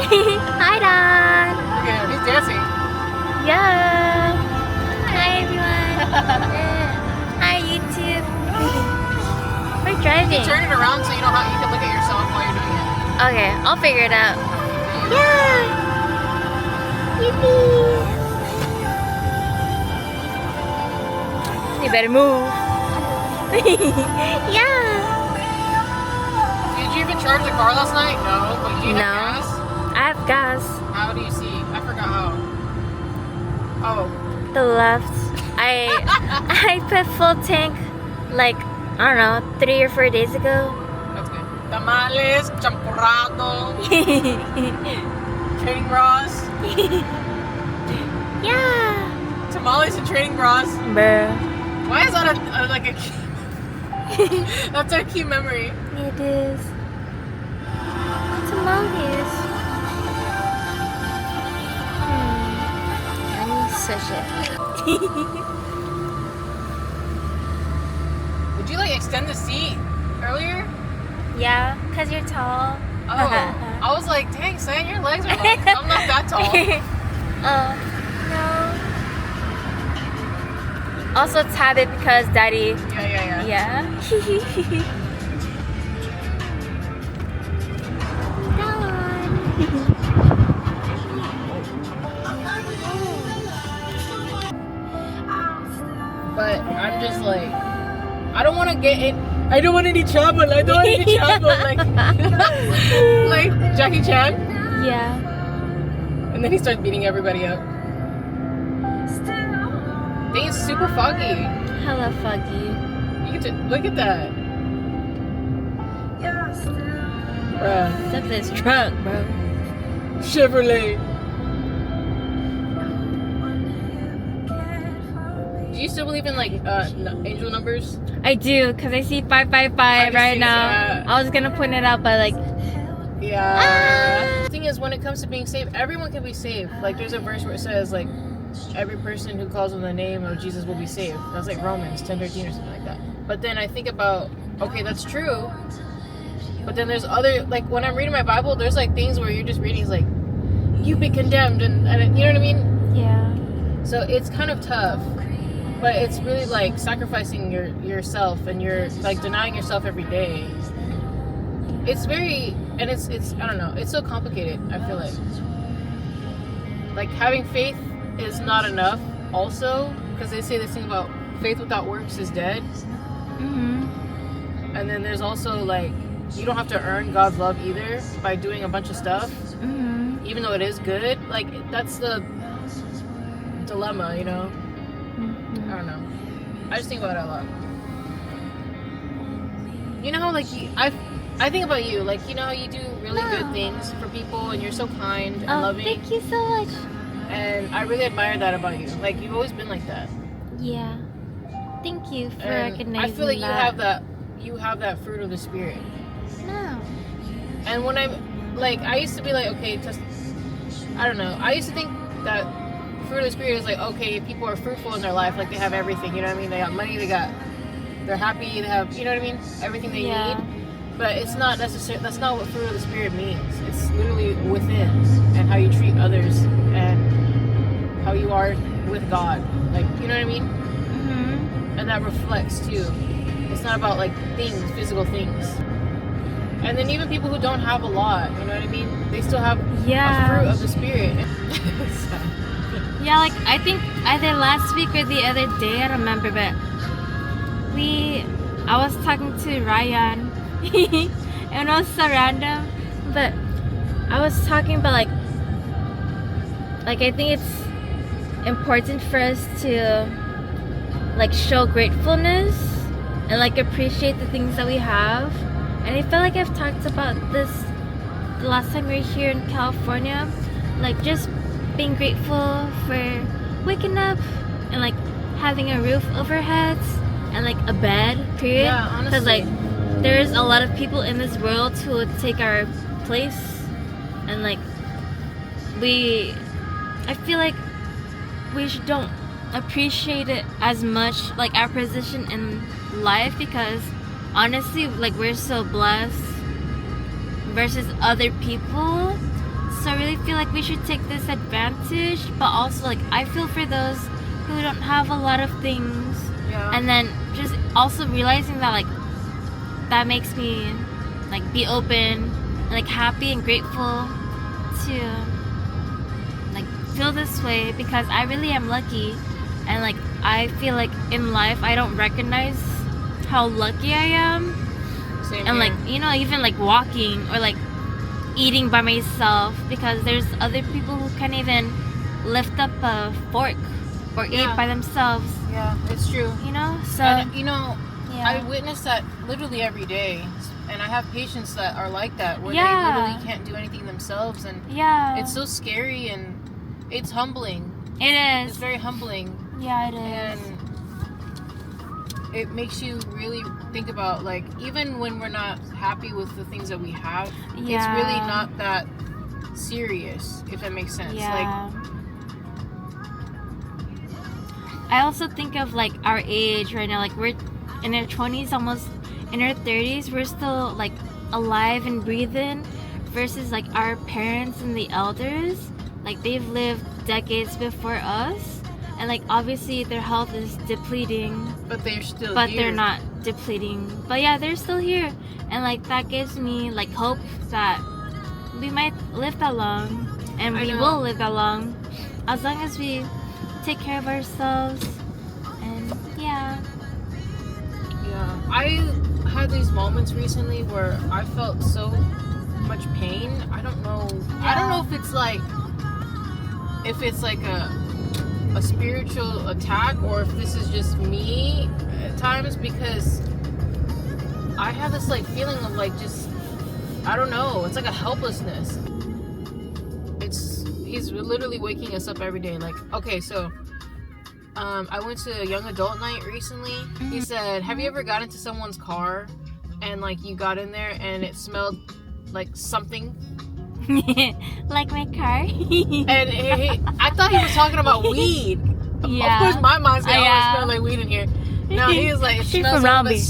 Hi, Don. Look at him, he's dancing. Yeah. Hi, everyone. Hi, YouTube. We're driving. Turn it around so you know how you can look at yourself while you're doing it. Okay, I'll figure it out. Yeah. Yippee. You better move. Yeah. Did you even charge the car last night? No, but do you have gas? I have gas. How do you see? I forgot how. Oh. The left. I put full tank like, I don't know, 3 or 4 days ago. That's good. Tamales, champurrado, training bras. Yeah. Tamales and training bras. Bruh. Why is that like a that's a key memory. It is. Tamales. I need sushi. Would you like extend the seat earlier? Yeah, cause you're tall. Oh, I was like, dang, Sam, your legs are long. I'm not that tall. No. Also, it's habit because Daddy. Yeah. Yeah. But I'm just like, I don't want to get in. I don't want any trouble. I don't want any trouble. Like Jackie Chan. Yeah. And then he starts beating everybody up. Dang, it's super foggy. Hella foggy. You get to look at that. Bruh. Except this truck, bro. Chevrolet. Do you still believe in like angel numbers? I do, cause I see 555 right now. I was gonna point it out, but like, yeah. The thing is, when it comes to being saved, everyone can be saved. Like, there's a verse where it says like, every person who calls on the name of Jesus will be saved. That's like Romans 10:13 or something like that. But then I think about, okay, that's true. But then there's other, like when I'm reading my Bible, there's like things where you're just reading, it's like, you've been condemned, and you know what I mean? yeah. So it's kind of tough. But it's really like sacrificing yourself, and you're like denying yourself every day. It's very, and it's I don't know, it's so complicated, I feel like having faith is not enough also, because they say this thing about faith without works is dead. Mm-hmm. And then there's also like, you don't have to earn God's love either by doing a bunch of stuff. Mm-hmm. Even though it is good, like that's the dilemma, you know. I don't know. I just think about it a lot. You know how like I think about you, like you know how you do really good things for people, and you're so kind and loving. Thank you so much. And I really admire that about you. Like you've always been like that. Yeah. Thank you for And recognizing I feel like that. you have that fruit of the spirit. No. And when I'm like, I used to be like, okay, I don't know. I used to think that fruit of the spirit is like, okay, people are fruitful in their life, like they have everything, you know what I mean? They got money, they're happy, they have, you know what I mean? Everything they need. But it's not necessary. That's not what fruit of the spirit means. It's literally within, and how you treat others, and how you are with God. Like, you know what I mean? Mm-hmm. And that reflects too. It's not about like things, physical things. And then even people who don't have a lot, you know what I mean? They still have a fruit of the spirit. Yeah, like I think either last week or the other day, I don't remember, but I was talking to Ryan and it was so random, but I was talking about like I think it's important for us to like show gratefulness and like appreciate the things that we have. And I feel like I've talked about this the last time we were here in California, like just being grateful for waking up and like having a roof over our heads and like a bed, period. Yeah, honestly. Because like there's a lot of people in this world who would take our place, and like I feel like we don't appreciate it as much, like our position in life, because honestly like we're so blessed versus other people. So I really feel like we should take this advantage, but also like I feel for those who don't have a lot of things. Yeah. And then just also realizing that like that makes me like be open, like happy and grateful to like feel this way, because I really am lucky, and like I feel like in life I don't recognize how lucky I am. Same And here. like, you know, even like walking or like eating by myself, because there's other people who can't even lift up a fork or Yeah. eat by themselves, Yeah, it's true. you know. So And you know, yeah. I witness that literally every day, and I have patients that are like that, where Yeah. they literally can't do anything themselves, and Yeah, it's so scary and it's humbling. it It's is. very humbling, Yeah, it and is. it makes you really think about, like, even when we're not happy with the things that we have, it's Yeah. really not that serious, if that makes sense. Yeah. I also think of like our age right now, like we're in our 20s, almost in our 30s, we're still like alive and breathing, versus like our parents and the elders, like they've lived decades before us, and like obviously their health is depleting, but they're still but here. they're not depleting. But yeah, they're still here, and like that gives me like hope that we might live that long, and I we know. will live that long, as long as we take care of ourselves. And yeah. Yeah, I had these moments recently where I felt so much pain. I don't know. I don't know if it's like a spiritual attack, or if this is just me at times, because I have this like feeling of like just, I don't know. It's like a helplessness. He's literally waking us up every day. Like, okay, so I went to a young adult night recently. He said, have you ever got into someone's car and like you got in there and it smelled like something? Like my car. And I thought he was talking about weed. Yeah. Of course, my mind's like, oh, Yeah. it smells like weed in here. No, he was like, it She's smells from like Long the Beach.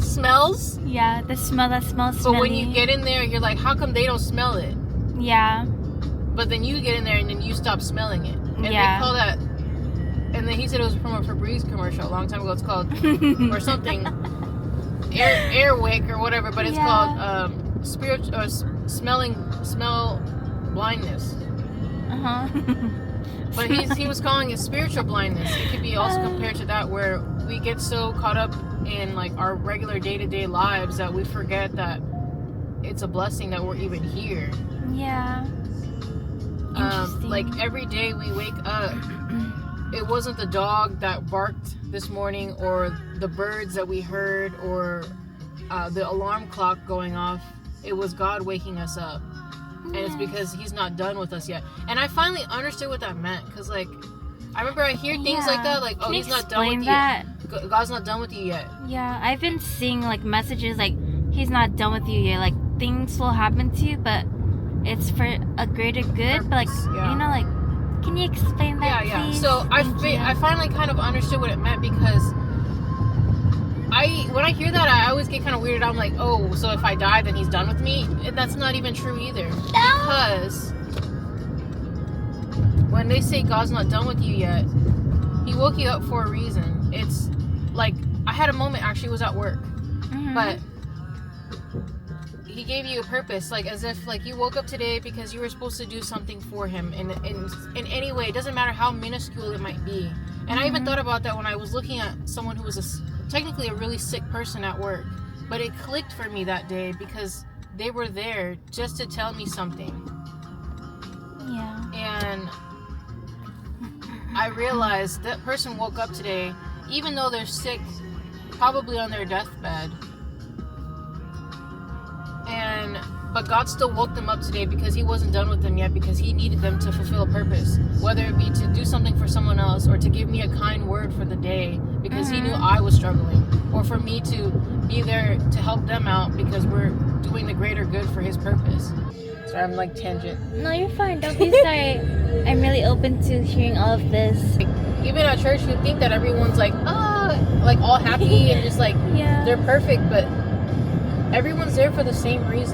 smells. Yeah, the smell that smells But smelly. when you get in there, you're like, how come they don't smell it? Yeah. But then you get in there and then you stop smelling it. And Yeah. they call that. And then he said it was from a Febreze commercial a long time ago. It's called, or something, Airwick or whatever. But it's Yeah. called smell blindness. Uh-huh. But he was calling it spiritual blindness. It could be also compared to that, where we get so caught up in like our regular day-to-day lives that we forget that it's a blessing that we're even here. Yeah. Interesting. Like every day we wake up, it wasn't the dog that barked this morning, or the birds that we heard, or the alarm clock going off. It was God waking us up. And it's because he's not done with us yet. And I finally understood what that meant. Because, like, I remember I hear things like that. Like, oh, Can you he's not done with explain you that? yet. God's not done with you yet. Yeah, I've been seeing like messages like he's not done with you yet. Like things will happen to you, but it's for a greater good. But like, Purpose, yeah. you know, like, can you explain that, Yeah. please? So Thank you. I finally kind of understood what it meant, because when I hear that, I always get kind of weirded out. I'm like, oh, so if I die, then he's done with me? And that's not even true either. Because when they say God's not done with you yet, he woke you up for a reason. It's like, I had a moment, actually, it was at work. Mhm. But he gave you a purpose, like as if like you woke up today because you were supposed to do something for him in any way. It doesn't matter how minuscule it might be. And I even thought about that when I was looking at someone who was technically a really sick person at work. But it clicked for me that day because they were there just to tell me something. Yeah. And I realized that person woke up today, even though they're sick, probably on their deathbed. But God still woke them up today because he wasn't done with them yet, because he needed them to fulfill a purpose, whether it be to do something for someone else, or to give me a kind word for the day because he knew I was struggling, or for me to be there to help them out because we're doing the greater good for his purpose. Sorry, I'm like tangent. No, you're fine. Don't be sorry. I'm really open to hearing all of this. Even at church, you think that everyone's like, like all happy and just like Yeah. they're perfect, but everyone's there for the same reason.